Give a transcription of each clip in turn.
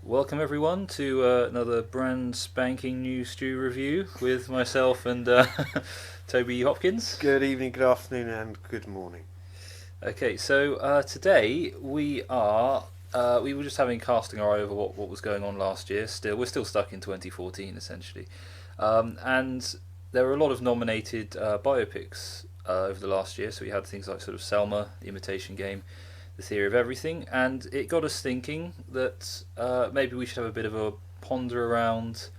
Welcome everyone to another brand spanking new stew review with myself and Toby Hopkins. Good evening, good afternoon, and good morning. Okay, so today we were just having casting our eye over what was going on last year. We're still stuck in 2014 essentially, and there were a lot of nominated biopics over the last year. So we had things like sort of Selma, The Imitation Game, The Theory of Everything, and it got us thinking that maybe we should have a bit of a ponder around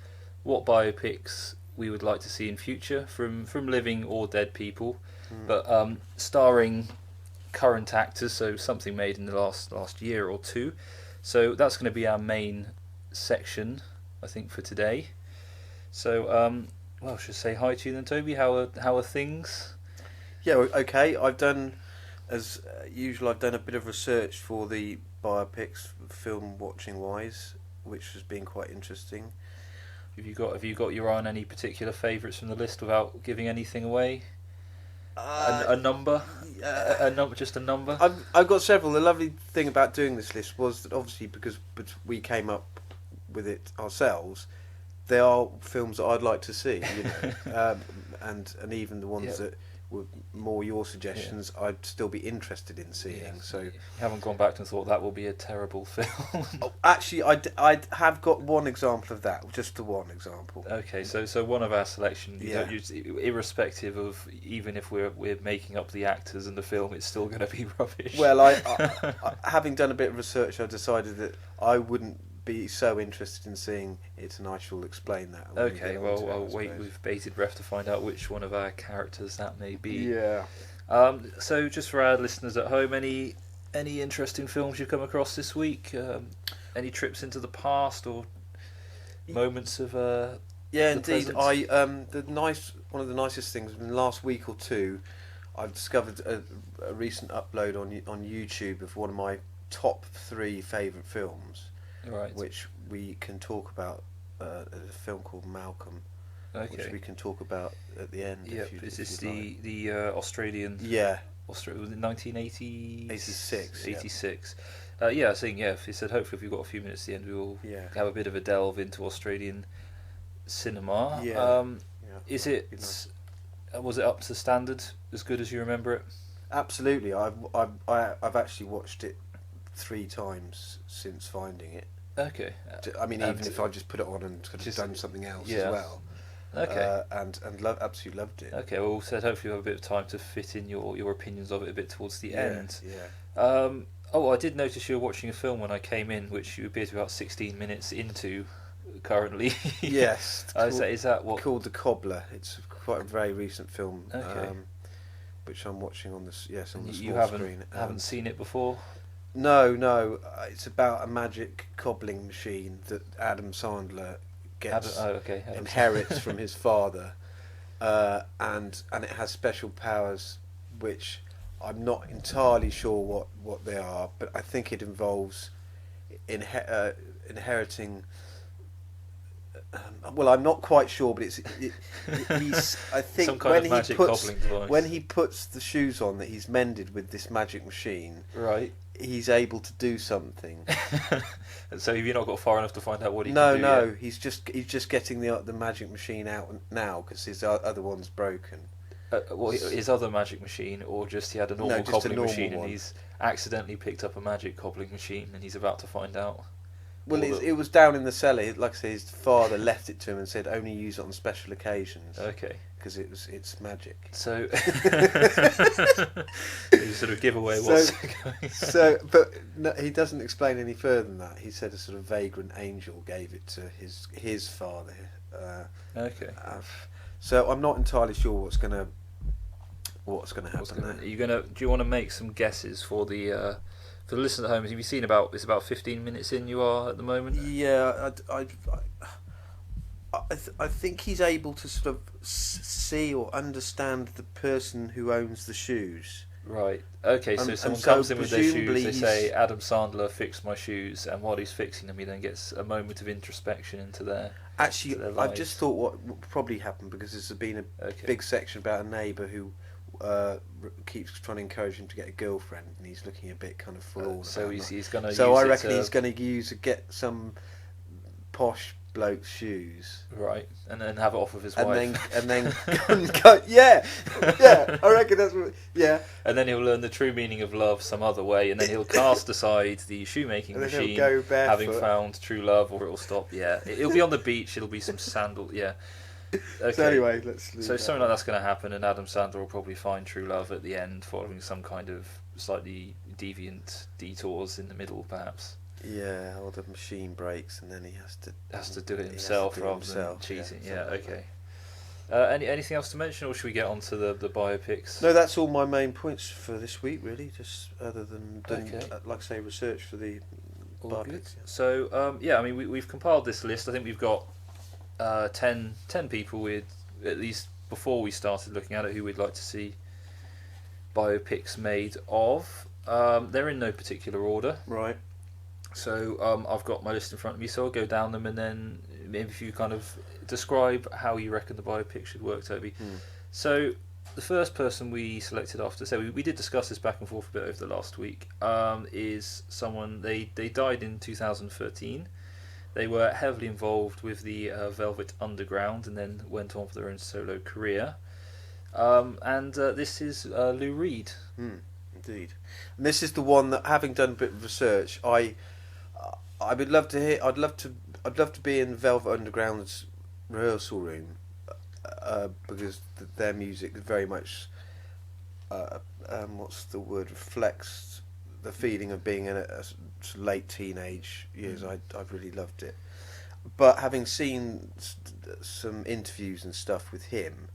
what biopics we would like to see in future from living or dead people, but starring current actors, so something made in the last year or two. So that's going to be our main section, I think, for today. So, well, I should say hi to you then, Toby. How are things? Yeah, okay. I've done, as usual, I've done a bit of research for the biopics, film watching wise, which has been quite interesting. Have you got your eye on any particular favourites from the list without giving anything away? A number, a number, just a number. I've got several. The lovely thing about doing this list was that obviously because we came up with it ourselves, there are films that I'd like to see, and even the ones that were more your suggestions, I'd still be interested in seeing. Yeah. So You haven't gone back and thought that will be a terrible film. actually, I have got one example of that, just the one example. Okay, so one of our selections, Yeah. irrespective of even if we're making up the actors in the film, it's still going to be rubbish. Well, I having done a bit of research, I decided that I wouldn't be so interested in seeing it, and I shall explain that. when we Okay, get well, onto it, I I'll wait suppose. with bated breath to find out which one of our characters that may be. Yeah. So just for our listeners at home, any interesting films you've come across this week? Any trips into the past or moments of Yeah, the indeed. present? One of the nicest things in the last week or two, I've discovered a recent upload on YouTube of one of my top 3 favourite films, Right. which we can talk about. A film called Malcolm, which we Okay. can talk about at the end. Yeah. if Is you'd this like. the Australian? Yeah, Was it 1980? 86, yeah. 86. Yeah, I was saying, yeah, he said hopefully if we've got a few minutes at the end we will yeah, have a bit of a delve into Australian cinema. Yeah, yeah. Is It'd be it nice. was it up to standard, as good as you remember it? Absolutely. I've actually watched it 3 times since finding it. Okay. I mean, And even if I just put it on and could have just- done something else yeah. as well. Okay. And absolutely loved it. Okay, well, said hopefully we'll have a bit of time to fit in your opinions of it a bit towards the end. Yeah. Oh, I did notice you were watching a film when I came in, which you appear to be about 16 minutes into currently. Yes. Is that what? Called The Cobbler. It's quite a very recent film. Okay. Which I'm watching on the on the You small screen. haven't seen it before? No. It's about a magic cobbling machine that Adam Sandler gets. Okay. Inherits from his father, and it has special powers which I'm not entirely sure what they are, but I think it involves inheriting. Well, I'm not quite sure, but he's. I think Some kind of magic cobbling device. when he puts the shoes on that he's mended with this magic machine, Right. he's able to do something. So have you not got far enough to find out what he No, can do no, yet? he's just getting the magic machine out now because his other one's broken. Well, his other magic machine, or just he had a No, normal just a cobbling normal machine one. and he's accidentally picked up a magic cobbling machine and he's about to find out. Well, Or it was down in the cellar. Like I say, his father left it to him and said only use it on special occasions Okay. because it's magic. So you sort of give away what's going. So, but no, he doesn't explain any further than that. He said a sort of vagrant angel gave it to his father. Okay. So I'm not entirely sure what's gonna happen there. Do you want to make some guesses for the listeners at home? Have you seen it's about 15 minutes in you are at the moment? Yeah, I think he's able to sort of see or understand the person who owns the shoes. Right. Okay, so And someone so comes in with their shoes, presumably they he's- say, Adam Sandler fixed my shoes, and while he's fixing them, he then gets a moment of introspection into their... Actually, to their I've lives. just thought what probably happened because there's been a Okay. big section about a neighbour who keeps trying to encourage him to get a girlfriend, and he's looking a bit kind of forlorn. So about he's that. going to So use I it reckon to... he's going to get some posh bloke's shoes. Right, and then have it off with his And wife. then go, yeah, I reckon that's what, yeah. And then he'll learn the true meaning of love some other way, and then he'll cast aside the shoemaking And then he'll machine, go barefoot. having found true love, or it'll stop. Yeah, it'll be on the beach. It'll be some sandal. Yeah. Okay. So anyway, let's. So something like that's going to happen, and Adam Sandler will probably find true love at the end, following some kind of slightly deviant detours in the middle, perhaps. Yeah, or the machine breaks, and then he has to Do it himself rather than cheating. Yeah. Okay. Anything else to mention, or should we get on to the biopics? No, that's all my main points for this week, really. Just other than Okay. like I say, research for the All biopics. good. So yeah, I mean we've compiled this list. I think we've got 10 people with, at least before we started looking at it, who we'd like to see biopics made of. They're in no particular order. Right. So I've got my list in front of me, so I'll go down them, and then maybe if you kind of describe how you reckon the biopic should work, Toby. So the first person we selected after, so we did discuss this back and forth a bit over the last week, is someone, they died in 2013. They were heavily involved with the Velvet Underground and then went on for their own solo career. And this is Lou Reed. Indeed. And this is the one that, having done a bit of research, I would love to hear. I'd love to be in Velvet Underground's rehearsal room because their music very much, what's the word, reflects the feeling of being in a late teenage years. I've really loved it. But having seen some interviews and stuff with him,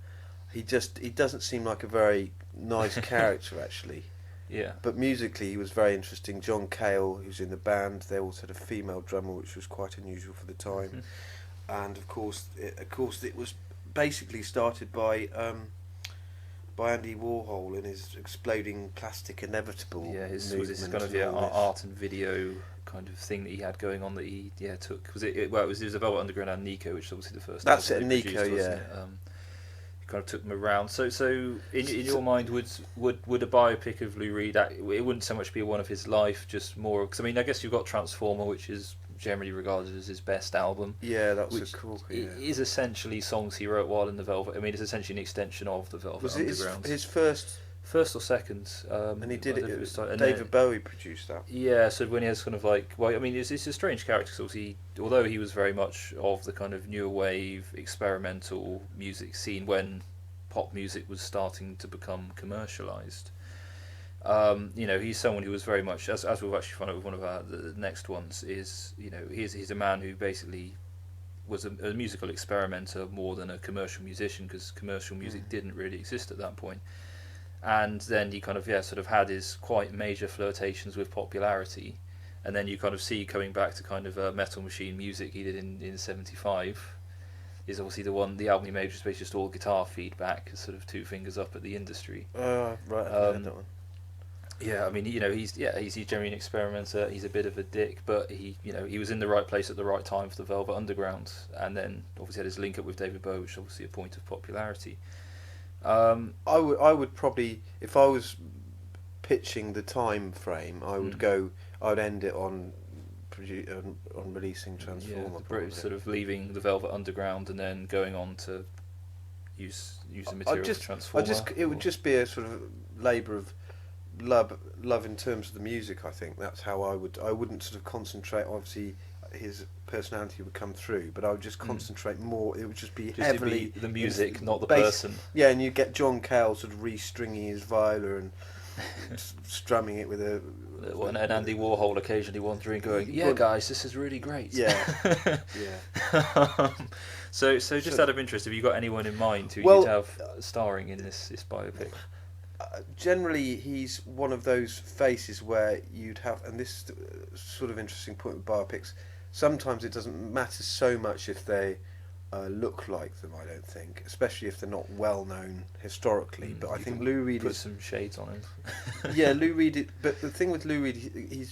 he doesn't seem like a very nice character actually. Yeah. But musically, he was very interesting. John Cale, who's in the band, they also had a female drummer, which was quite unusual for the time. And of course, it was basically started by Andy Warhol and his exploding plastic inevitable. Yeah, his movement kind of and all this. art and video kind of thing that he had going on that he took. It was a Velvet Underground and Nico, which is obviously the first. That's album it, they Nico, produced, wasn't yeah. it? He kind of took them around. So in your mind, would a biopic of Lou Reed? It wouldn't so much be one of his life, just more. Because I mean, I guess you've got Transformer, which is generally regarded as his best album. Yeah, that's which a cool. Yeah. It is essentially songs he wrote while in the Velvet. I mean, it's essentially an extension of the Velvet Was it Underground. his first? First or second? And he did it. And David Bowie produced that. Yeah, so when he has kind of like, well, I mean, it's a strange character because although he was very much of the kind of newer wave experimental music scene when pop music was starting to become commercialized. He's someone who was very much, as we've actually found out with one of the next ones, is he's a man who basically was a musical experimenter more than a commercial musician because commercial music didn't really exist at that point. And then he kind of sort of had his quite major flirtations with popularity, and then you kind of see coming back to kind of Metal Machine music he did in '75 is obviously the album he made, which is basically just all guitar feedback, sort of two fingers up at the industry. Right, I've heard that one. Yeah, I mean, he's generally an experimenter. He's a bit of a dick, but he was in the right place at the right time for the Velvet Underground, and then obviously had his link up with David Bowie, which is obviously a point of popularity. I would probably, if I was pitching the time frame, I would end it on releasing Transformer. Yeah, the British sort of leaving the Velvet Underground and then going on to use the material for Transformer. It would just be a sort of labour of love in terms of the music. I think that's how I wouldn't sort of concentrate. Obviously, his personality would come through, but I would just concentrate more. It would just be heavily the music, not the person. Yeah, and you get John Cale sort of re-stringing his viola and strumming it with a. And Andy Warhol occasionally wandering, going, "Yeah, guys, this is really great." Yeah, yeah. So just out of interest, have you got anyone in mind who you'd have starring in this biopic? Generally, he's one of those faces where you'd have, and this is the sort of interesting point with biopics. Sometimes it doesn't matter so much if they look like them. I don't think, especially if they're not well known historically. But I think Lou Reed put some shades on him. Yeah, Lou Reed. But the thing with Lou Reed, he's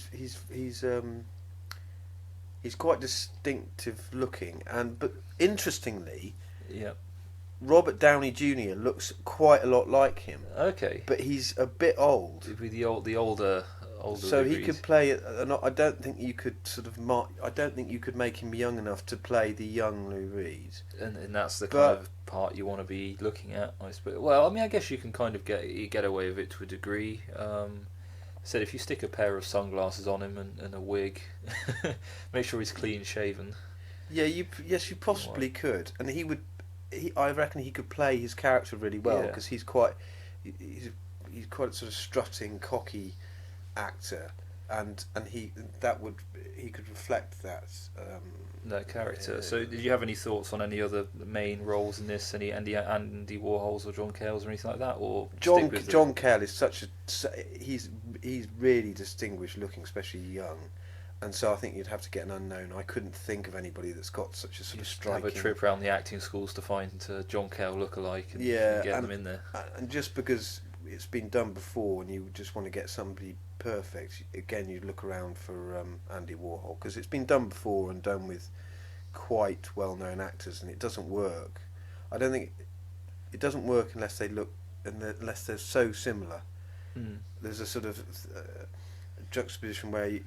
quite distinctive looking, but interestingly, yeah. Robert Downey Jr. looks quite a lot like him. Okay. But he's a bit old. It'd be the older older So Lou he Reed. could play. I don't think you could sort of I don't think you could make him young enough to play the young Lou Reed. And that's the kind But of part you want to be looking at, I suppose. Well, I mean, I guess you can kind of get away with it to a degree. Said if you stick a pair of sunglasses on him and a wig, make sure he's clean shaven. yeah, yes, you possibly could, and he would. I reckon he could play his character really well Yeah. because he's he's quite a sort of strutting, cocky actor, and he could reflect that. That character. So, did you have any thoughts on any other main roles in this? Any Andy Warhols or John Cales or anything like that, or stick with John Cale is he's really distinguished looking, especially young, and so I think you'd have to get an unknown. I couldn't think of anybody that's got such a sort of striking. Have a trip around the acting schools to find John Cale lookalike and, Yeah, and get them in there. And just because it's been done before, and you just want to get somebody perfect, again you look around for Andy Warhol because it's been done before and done with quite well-known actors, and it doesn't work. I don't think it doesn't work unless they look unless they're so similar. Mm. There's a sort of juxtaposition where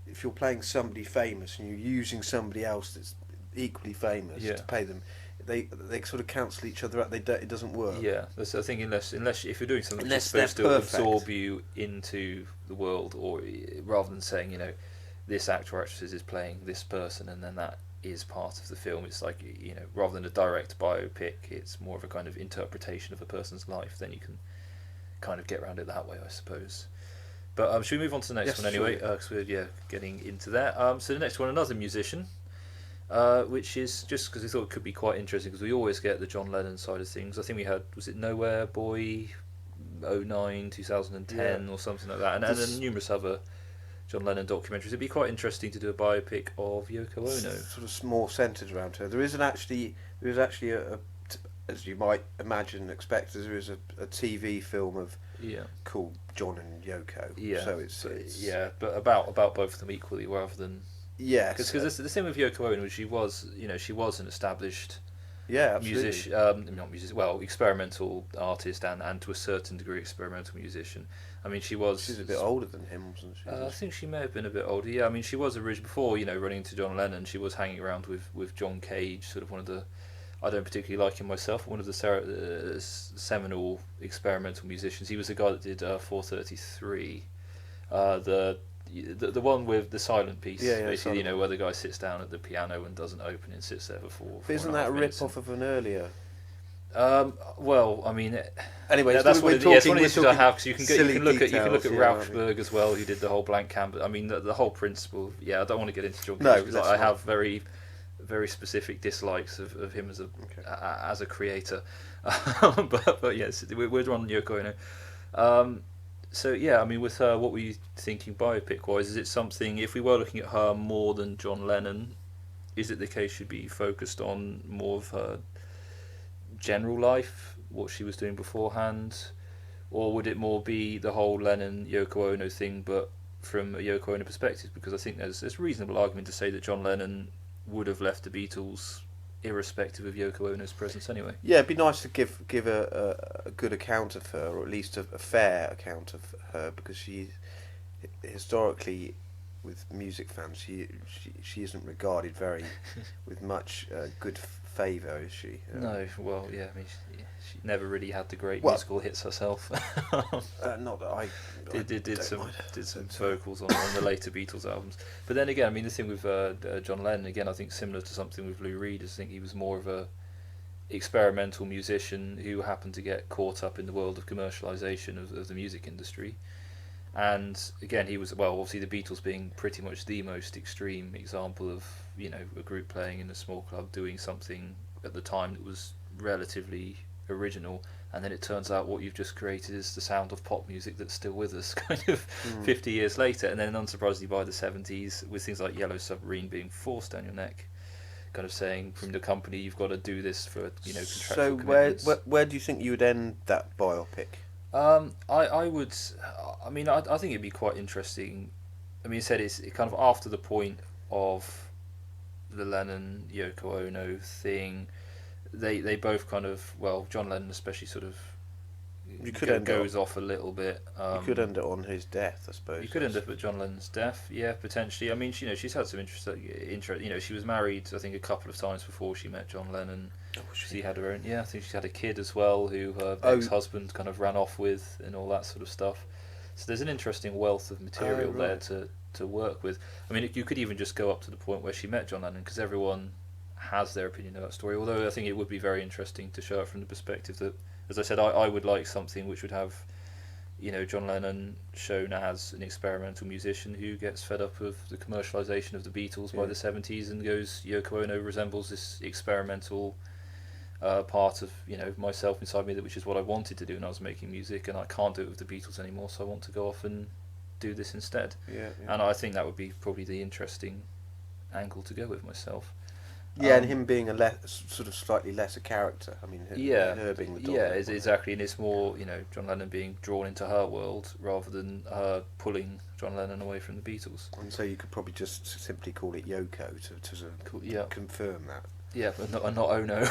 if you're playing somebody famous and you're using somebody else that's equally famous Yeah. to pay them, they sort of cancel each other out. It doesn't work. Yeah, that's, I think unless if you're doing something that's Unless supposed they're to perfect. absorb you into the world, or rather than saying this actor or actress is playing this person and then that is part of the film, it's like rather than a direct biopic, it's more of a kind of interpretation of a person's life. Then you can kind of get around it that way, I suppose. But should we move on to the next Yes, one anyway? sure. Because we're getting into that. So the next one, another musician. Which is just because we thought it could be quite interesting because we always get the John Lennon side of things. I think we had, was it Nowhere Boy, 09, 2010 Yeah. or something like that, and then numerous other John Lennon documentaries. It'd be quite interesting to do a biopic of Yoko Ono. Sort of more centred around her. There is actually as you might imagine and expect, there is a TV film Yeah, called John and Yoko. yeah. So it's but about both of them equally, rather than yes, because the thing with Yoko Ono, she was an established yeah, absolutely. musician, not musician, well, experimental artist and to a certain degree experimental musician. I mean, she was. She's a bit older than him, wasn't she? I think she may have been a bit older. Yeah, I mean, she was originally before running into John Lennon. She was hanging around with John Cage, sort of one of the. I don't particularly like him myself. One of the seminal experimental musicians. He was the guy that did 433, the one with the silent piece. Yeah, basically, silent. where the guy sits down at the piano and doesn't open and sits there for four. But isn't that a rip off of an earlier? Well, I mean, Anyway, that's one of the issues I have because you can look at details, Rauschberg as well, who did the whole blank canvas. I mean, the whole principle. Yeah, I don't want to get into John Cage No, because let's I not. have very, very specific dislikes of him as a creator. But yes, we're on Yoko Ono. So yeah, I mean, with her, what were you thinking biopic wise? Is it something? If we were looking at her more than John Lennon, is it the case should be focused on more of her general life, what she was doing beforehand, or would it more be the whole Lennon Yoko Ono thing, but from a Yoko Ono perspective? Because I think there's a reasonable argument to say that John Lennon would have left the Beatles irrespective of Yoko Ono's presence anyway. Yeah, it'd be nice to give a good account of her, or at least a fair account of her, because she historically, with music fans, she isn't regarded very with much good favour, is she? No, well, yeah, I mean, she never really had the great Well, musical hits herself. Not that I did some but, vocals on the later Beatles albums. But then again, I mean, the thing with John Lennon, again, I think similar to something with Lou Reed, is I think he was more of a experimental musician who happened to get caught up in the world of commercialisation of the music industry. And again, he was, well, obviously the Beatles being pretty much the most extreme example of a group playing in a small club doing something at the time that was relatively original, and then it turns out what you've just created is the sound of pop music that's still with us kind of 50 years later. And then unsurprisingly by the 70s, with things like Yellow Submarine being forced down your neck, kind of saying from the company, you've got to do this for contractual So commitments. where do you think you would end that biopic? I would. I mean, I think it'd be quite interesting. I mean, you said it's kind of after the point of the Lennon Yoko Ono thing. They both kind of, well, John Lennon especially sort of You could end goes off a little bit. You could end it on his death, I suppose. You could end up at John Lennon's death, yeah, potentially. I mean, she's had some interest. She was married, I think, a couple of times before she met John Lennon. Oh, she had her own. Yeah, I think she had a kid as well, who her ex-husband kind of ran off with, and all that sort of stuff. So there's an interesting wealth of material there to work with. I mean, you could even just go up to the point where she met John Lennon, because everyone has their opinion of that story. Although I think it would be very interesting to show it from the perspective that, as I said, I would like something which would have, John Lennon shown as an experimental musician who gets fed up of the commercialisation of the Beatles by the 70s and goes, Yoko Ono resembles this experimental part of myself inside me, which is what I wanted to do when I was making music, and I can't do it with the Beatles anymore, so I want to go off and do this instead. And I think that would be probably the interesting angle to go with myself. Yeah, and him being a sort of slightly lesser character. I mean, her being the dominant. Yeah, exactly, and it's more John Lennon being drawn into her world rather than her pulling John Lennon away from the Beatles. And so you could probably just simply call it Yoko to sort of confirm that. Yeah, but not Ono.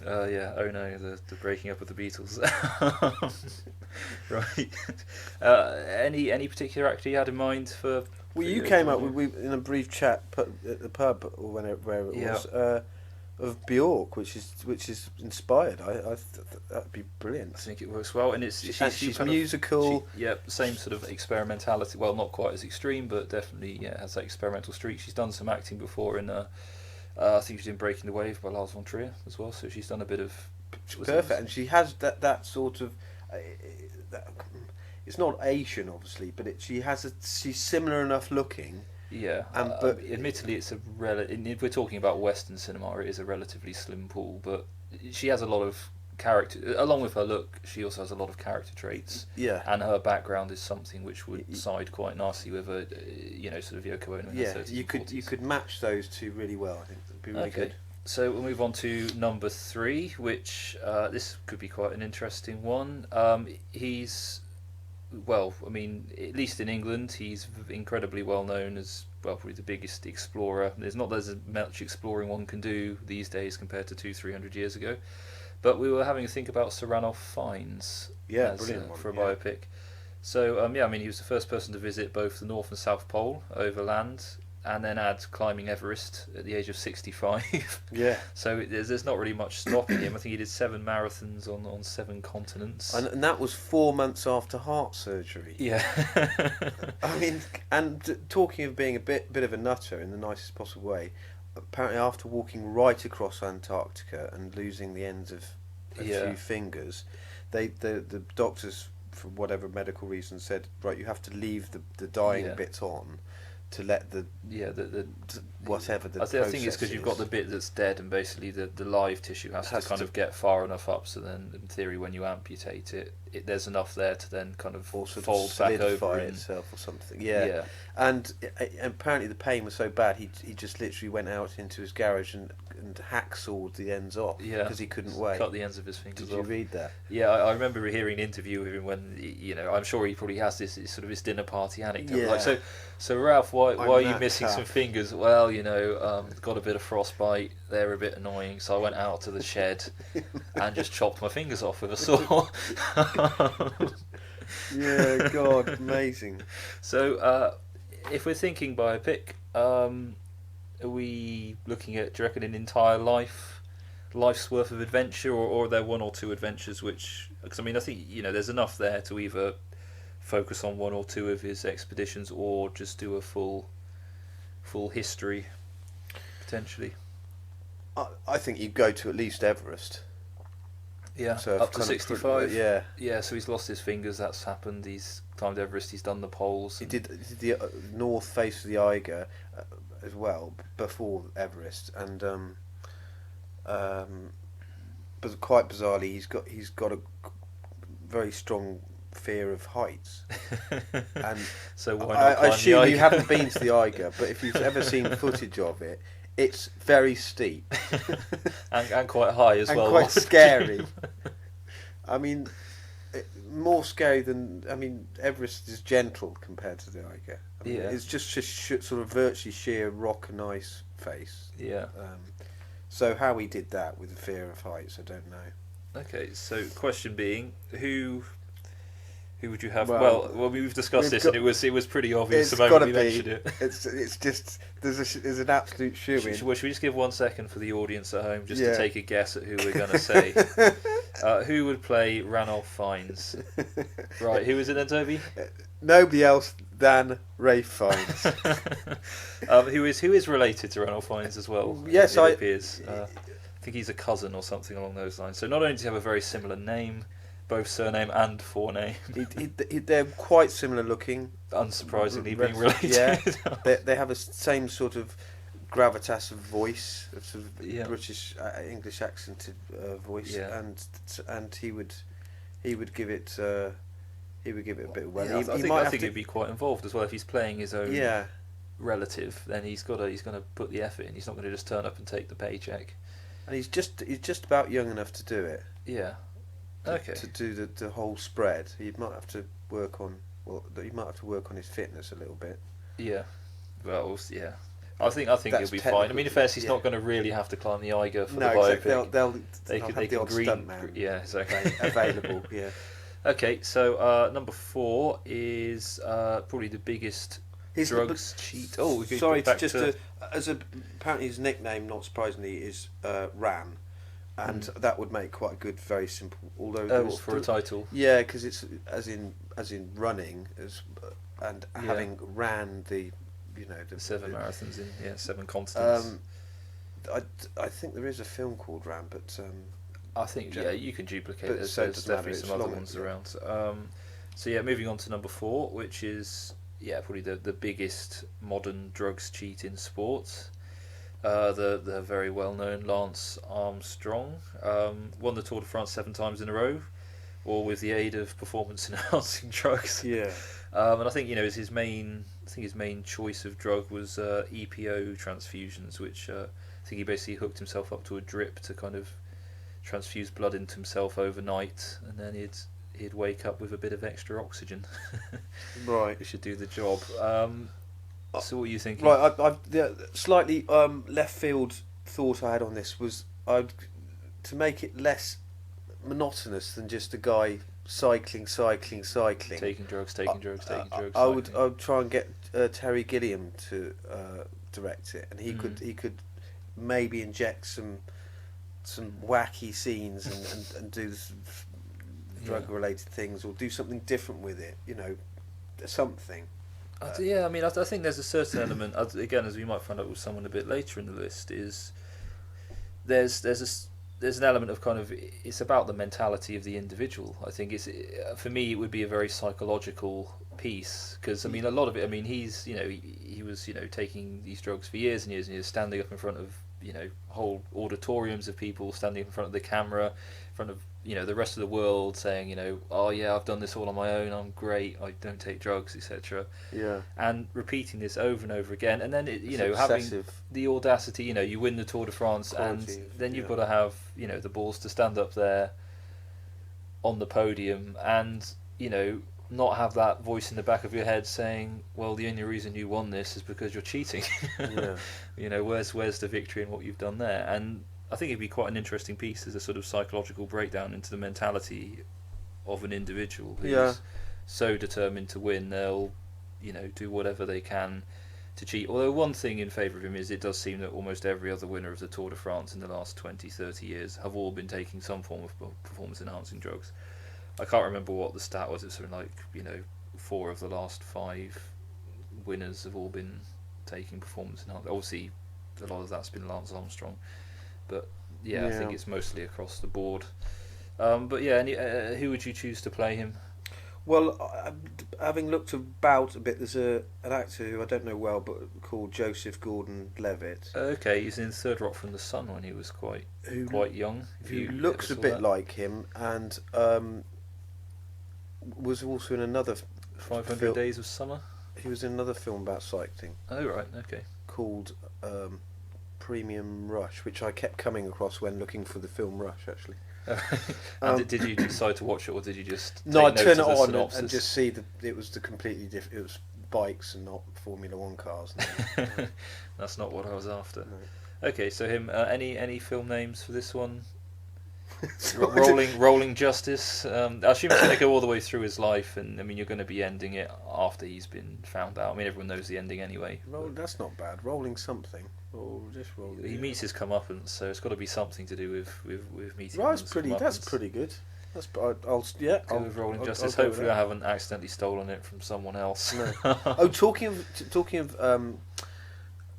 Oh no, the breaking up of the Beatles. Right. Any particular actor you had in mind for? Well, you came up with in a brief chat at the pub or where it was of Bjork, which is inspired. That'd be brilliant. I think it works well, and she's musical. Same sort of experimentality. Well, not quite as extreme, but definitely has that experimental streak. She's done some acting before in. I think she's in Breaking the Wave by Lars von Trier as well, so she's done a bit of... Perfect, and she has that sort of... it's not Asian, obviously, but she's similar enough looking. Yeah, but admittedly, it's if we're talking about Western cinema, it is a relatively slim pool, but she has a lot of character... Along with her look, she also has a lot of character traits. Yeah. And her background is something which would side quite nicely with a, sort of Yoko Ono in her 30s and 40s. You could match those two really well, I think. It'd be really good. So we'll move on to number 3, which this could be quite an interesting one. He's, well, I mean, at least in England, he's incredibly well known as, well, probably the biggest explorer. There's not as much exploring one can do these days compared to 200-300 years ago. But we were having a think about Sir Ranulph Fiennes for a biopic. So, I mean, he was the first person to visit both the North and South Pole overland, and then add climbing Everest at the age of 65. Yeah. So there's not really much stopping him. I think he did 7 marathons on 7 continents. And that was 4 months after heart surgery. Yeah. I mean, and talking of being a bit of a nutter in the nicest possible way, apparently after walking right across Antarctica and losing the ends of a few fingers, the doctors, for whatever medical reason, said, right, you have to leave the dying bits on to let whatever the I think it's because you've got the bit that's dead, and basically the live tissue has to kind of get far enough up, so then in theory when you amputate it there's enough there to then kind of fold back over itself or something. And apparently the pain was so bad he just literally went out into his garage and hacksawed the ends off because he couldn't wait. Cut the ends of his fingers off. Did you read that? Yeah, I remember hearing an interview with him when I'm sure he probably has this sort of his dinner party anecdote. Like, so Ralph, why are you missing some fingers? Well, got a bit of frostbite. They're a bit annoying, so I went out to the shed and just chopped my fingers off with a saw. Yeah, God, amazing. So, if we're thinking biopic, are we looking at, do you reckon, an entire life's worth of adventure, or are there 1 or 2 adventures which... Because, I mean, I think, there's enough there to either focus on 1 or 2 of his expeditions or just do a full history, potentially. I think you go to at least Everest. Yeah, so up to 65. Yeah, so he's lost his fingers, that's happened. He's climbed Everest, he's done the poles. He did the north face of the Eiger as well, before Everest. And but quite bizarrely, he's got a very strong fear of heights. And so why not I assume you haven't been to the Eiger, but if you've ever seen footage of it, it's very steep and quite high as well, and quite scary. I mean, more scary than Everest is gentle compared to the Eiger. It's just sort of virtually sheer rock and ice face. Yeah. So how he did that with the fear of heights, I don't know. Okay, so question being, who would you have? Well, Well, we've discussed we've this, got. and it was pretty obvious the It's got moment to we be. mentioned it. It's just there's an absolute shoe in. Should we just give 1 second for the audience at home just Yeah. to take a guess at who we're going to say? Who would play Ranulph Fiennes? Right, who is it then, Toby? Nobody else than Rafe Fiennes. Who is related to Ranulph Fiennes as well? Yes, it I appears. I think he's a cousin or something along those lines. So not only does he have a very similar name, both surname and forename, they're quite similar looking. unsurprisingly being related. Yeah, they have a same sort of gravitas of voice, a sort of Yeah. British English accented voice, Yeah. and he would give it a bit of well. Yeah, he I think, might I have think to, he'd be quite involved as well if he's playing his own yeah, relative. Then he's going to put the effort in. He's not going to just turn up and take the paycheck. and he's just about young enough to do it. Yeah. To, Okay. To do the whole spread, he might have to work on his fitness a little bit. Yeah. Well, yeah. I think he'll That's be fine. I mean, in fairness, he's yeah. not going to really have to climb the Eiger for No, the exactly. biopic. They'll They have can the odd green. stuntman Yeah, exactly. available. Yeah. Okay, so number 4 is probably the biggest His drugs cheat. Oh, we could sorry, go back just to apparently his nickname, not surprisingly, is Ran, and that would make quite a good, very simple. Although for a title. yeah, because it's as in running and Yeah. having ran the The 7 marathons in 7 continents. I think there is a film called Ran, but I think you can duplicate. but There's, so it there's doesn't matter, definitely it's some other long, ones yeah. around. So yeah, moving on to number 4, which is probably the biggest modern drugs cheat in sports. The very well known Lance Armstrong won the Tour de France 7 times in a row, all with the aid of performance enhancing drugs. yeah, And I think his main choice of drug was EPO transfusions, which I think he basically hooked himself up to a drip to kind of transfuse blood into himself overnight, and then he'd wake up with a bit of extra oxygen. right. It should do the job. So what are you thinking? Right, the slightly left field thought I had on this was to make it less monotonous than just a guy cycling. Taking drugs. I would try and get Terry Gilliam to direct it, and he could maybe inject some wacky scenes and do drug related things, or do something different with it. Something. I mean, I think there's a certain element. Again, as we might find out with someone a bit later in the list, is there's an element of kind of, it's about the mentality of the individual. I think for me it would be a very psychological piece, because I mean a lot of it. I mean he was taking these drugs for years and years and years, standing up in front of whole auditoriums of people, standing in front of the camera, in front of the rest of the world, saying oh yeah, I've done this all on my own, I'm great, I don't take drugs, etc. Yeah. And repeating this over and over again, and then having obsessive. the audacity, you win the Tour de France, and then you've got to have the balls to stand up there on the podium and not have that voice in the back of your head saying, well, the only reason you won this is because you're cheating. Yeah. Where's the victory in what you've done there? And I think it'd be quite an interesting piece as a sort of psychological breakdown into the mentality of an individual who's so determined to win, they'll do whatever they can to cheat. Although one thing in favour of him is it does seem that almost every other winner of the Tour de France in the last 20-30 years have all been taking some form of performance enhancing drugs. I can't remember what the stat was. It's something like 4 of the last 5 winners have all been taking performance enhancing. Obviously, a lot of that's been Lance Armstrong, but I think it's mostly across the board. But who would you choose to play him? Well, having looked about a bit, there's an actor who I don't know well, but called Joseph Gordon-Levitt. Okay, he's in Third Rock from the Sun when he was quite young. Who looks a bit like him, and was also in another 500 Days of Summer. He was in another film about cycling. Oh right, okay. Called Premium Rush, which I kept coming across when looking for the film Rush, actually. And did you decide to watch it, or did you just no? I take turn notes it of the on synopsis? and just see that it was the completely different. It was bikes and not Formula One cars. That's not what I was after. Okay, so him. Any film names for this one? So I did- Rolling Justice. I assume it's going to go all the way through his life, and I mean you're going to be ending it after he's been found out. I mean everyone knows the ending anyway. roll. That's not bad. Rolling something. Roll. Just roll. He meets his comeuppance, so it's got to be something to do with meeting Right, his That's comeuppance. pretty good. I'll yeah. Go with Rolling Justice. I'll go with Hopefully, I that. haven't accidentally stolen it from someone else. No. Oh, talking of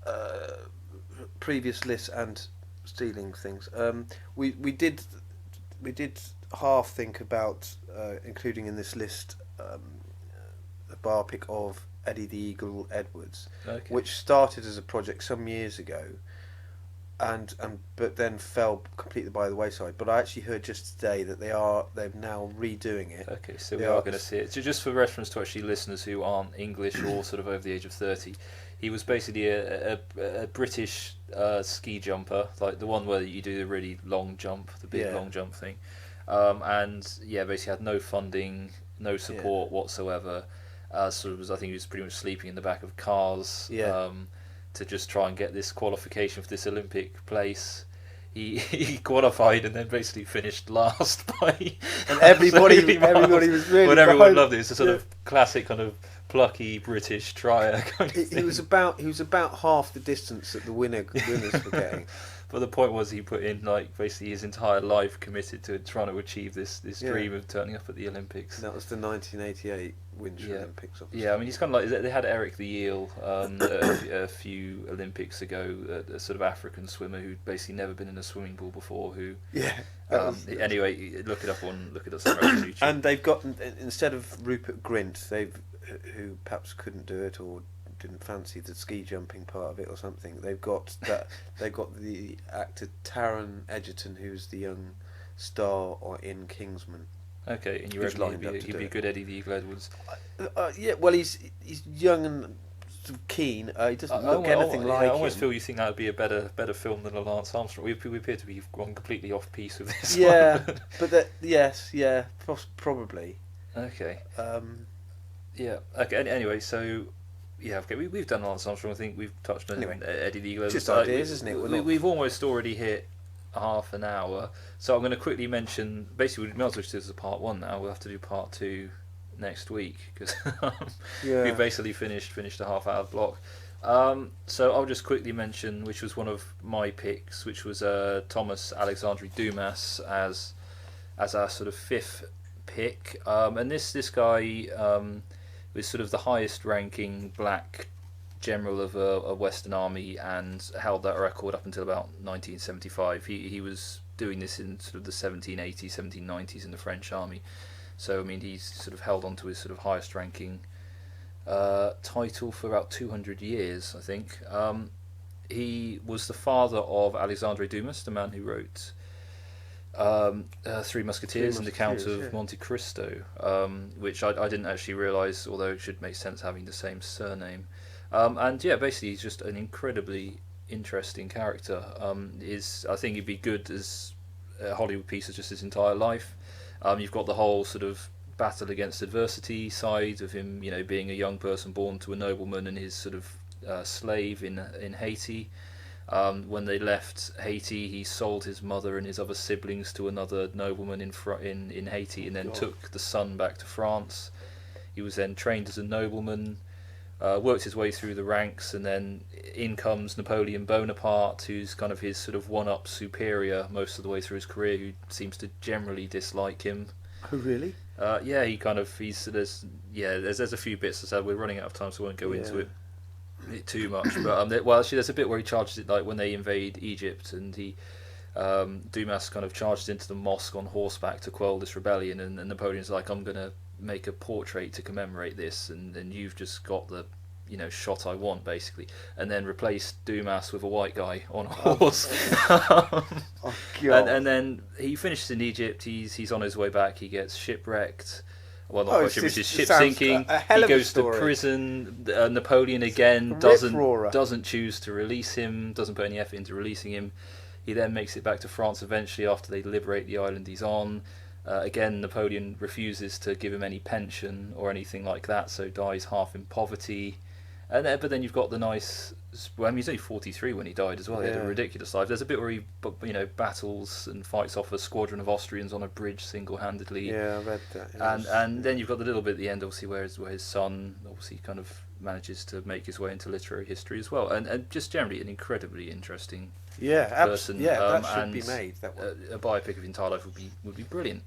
uh, previous lists and stealing things. We did half think about including in this list a biopic of Eddie the Eagle Edwards, Okay. which started as a project some years ago, and but then fell completely by the wayside. But I actually heard just today that they're now redoing it. Okay, so They we are are- going to see it. So just for reference to actually listeners who aren't English or sort of over the age of 30, he was basically a British ski jumper, like the one where you do the really long jump, the big Yeah. long jump thing. And yeah, basically had no funding, no support whatsoever. Sort of was, I think he was pretty much sleeping in the back of cars. Yeah. To just try and get this qualification for this Olympic place. He qualified and then basically finished last by And everybody absolutely everybody miles. was really But everyone behind- loved it. It's a sort yeah. of classic kind of plucky British trier kind of He thing. was about half the distance that the winners were getting. But the point was he put in like basically his entire life committed to trying to achieve this Yeah. dream of turning up at the Olympics. And that was the 1988 Winter Yeah. Olympics. Obviously. Yeah, I mean he's kind of like they had Eric the Eel a few Olympics ago, a sort of African swimmer who'd basically never been in a swimming pool before. Who Yeah. anyway, look it up on somewhere else on YouTube. And they've got, instead of Rupert Grint, who perhaps couldn't do it or didn't fancy the ski jumping part of it or something. They've got the actor Taron Egerton, who's the young star in Kingsman. Okay, and you Who's reckon lined up to he'd do be a it. good Eddie the Eagle Edwards? Yeah, well, he's young and sort of keen. He doesn't look anything like I almost him. feel you think that would be a better film than a Lance Armstrong. We appear to be gone completely off piece with this. Yeah, one. but that, yes, yeah, probably. Okay. Um, Yeah. Okay. Anyway, so yeah, okay. We've done Lance Armstrong. I think we've touched on Anyway, Eddie the Eagle Edwards. just ideas, isn't it? We're not- We've almost already hit half an hour, so I'm going to quickly mention. Basically, we might as well just do this as a part one now. We'll have to do part two next week because Yeah. we basically finished a half hour block. So I'll just quickly mention, which was one of my picks, which was Thomas Alexandre Dumas as our sort of fifth pick, and this guy was sort of the highest ranking black general of a Western army and held that record up until about 1975. He was doing this in sort of the 1780s, 1790s in the French army. So I mean he's sort of held on to his sort of highest ranking title for about 200 years, I think. He was the father of Alexandre Dumas, the man who wrote Three Musketeers and the Count of yeah. Monte Cristo, which I didn't actually realise, although it should make sense having the same surname. And yeah, basically he's just an incredibly interesting character. I think he'd be good as a Hollywood piece as just his entire life. You've got the whole sort of battle against adversity side of him, you know, being a young person born to a nobleman and his sort of slave in Haiti. When they left Haiti, he sold his mother and his other siblings to another nobleman in Haiti, and then God. took the son back to France. He was then trained as a nobleman, worked his way through the ranks, and then in comes Napoleon Bonaparte, who's kind of his sort of one-up superior most of the way through his career, who seems to generally dislike him. Oh, really? Yeah, there's a few bits. As I said, we're running out of time, so I won't go into it too much. But actually, there's a bit where he charges it, like when they invade Egypt, and Dumas kind of charges into the mosque on horseback to quell this rebellion, and Napoleon's like, I'm gonna make a portrait to commemorate this, and you've just got the shot I want, basically, and then replaced Dumas with a white guy on a horse. Oh, God. And then he finishes in Egypt. He's on his way back. He gets shipwrecked. Well, not Oh, quite it's shipwrecked. just- His ship sounds sinking. a hell He of a goes to story. prison. Napoleon again Rip-roarer. doesn't choose to release him. Doesn't put any effort into releasing him. He then makes it back to France eventually after they liberate the island he's on. Again, Napoleon refuses to give him any pension or anything like that, so dies half in poverty. But then you've got the nice. Well, I mean, he's only 43 when he died as well. He had a Yeah. ridiculous life. There's a bit where he, battles and fights off a squadron of Austrians on a bridge single-handedly. Yeah, I read that. And then you've got the little bit at the end, obviously, where his son obviously kind of manages to make his way into literary history as well, and just generally an incredibly interesting person. Yeah, that should and be made. That one. a biopic of his entire life would be brilliant.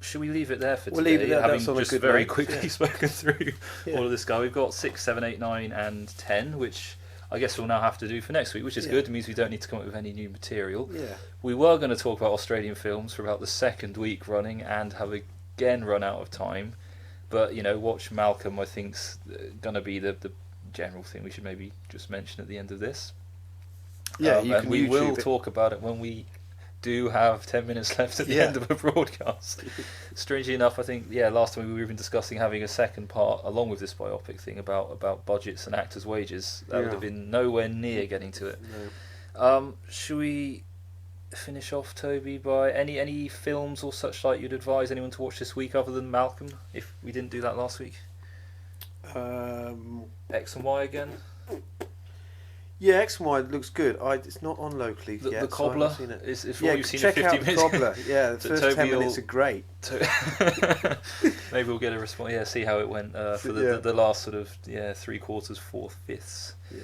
Should we leave it there for We'll today? leave it there. Having That's on a just good very note, quickly yeah. spoken through Yeah. all of this guy, we've got 6, 7, 8, 9, and 10, which I guess we'll now have to do for next week, which is Yeah. good. It means we don't need to come up with any new material. Yeah. We were going to talk about Australian films for about the second week running and have again run out of time. But, Watch Malcolm, I think's going to be the general thing we should maybe just mention at the end of this. Yeah, you and can we will YouTube it. talk about it when we do have 10 minutes left at the Yeah. end of a broadcast. Strangely enough, I think, last time we were even discussing having a second part along with this biopic thing about budgets and actors' wages. That would Yeah. have been nowhere near getting to it. No. Should we finish off, Toby, by any films or such like you'd advise anyone to watch this week other than Malcolm, if we didn't do that last week? X and Y again? Yeah, X and Y looks good. It's not on locally The yet. Cobbler so I haven't seen it. is for Yeah, all you've seen check in 50 out minutes. The Cobbler. Yeah, the So first Toby 10 minutes will- are great. Maybe we'll get a response. Yeah, see how it went for Yeah. the last sort of 3/4, 4/5. Yeah.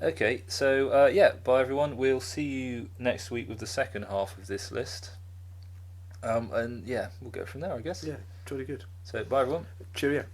Okay, so bye everyone. We'll see you next week with the second half of this list. And we'll go from there, I guess. Yeah, jolly good. So bye everyone. Cheerio.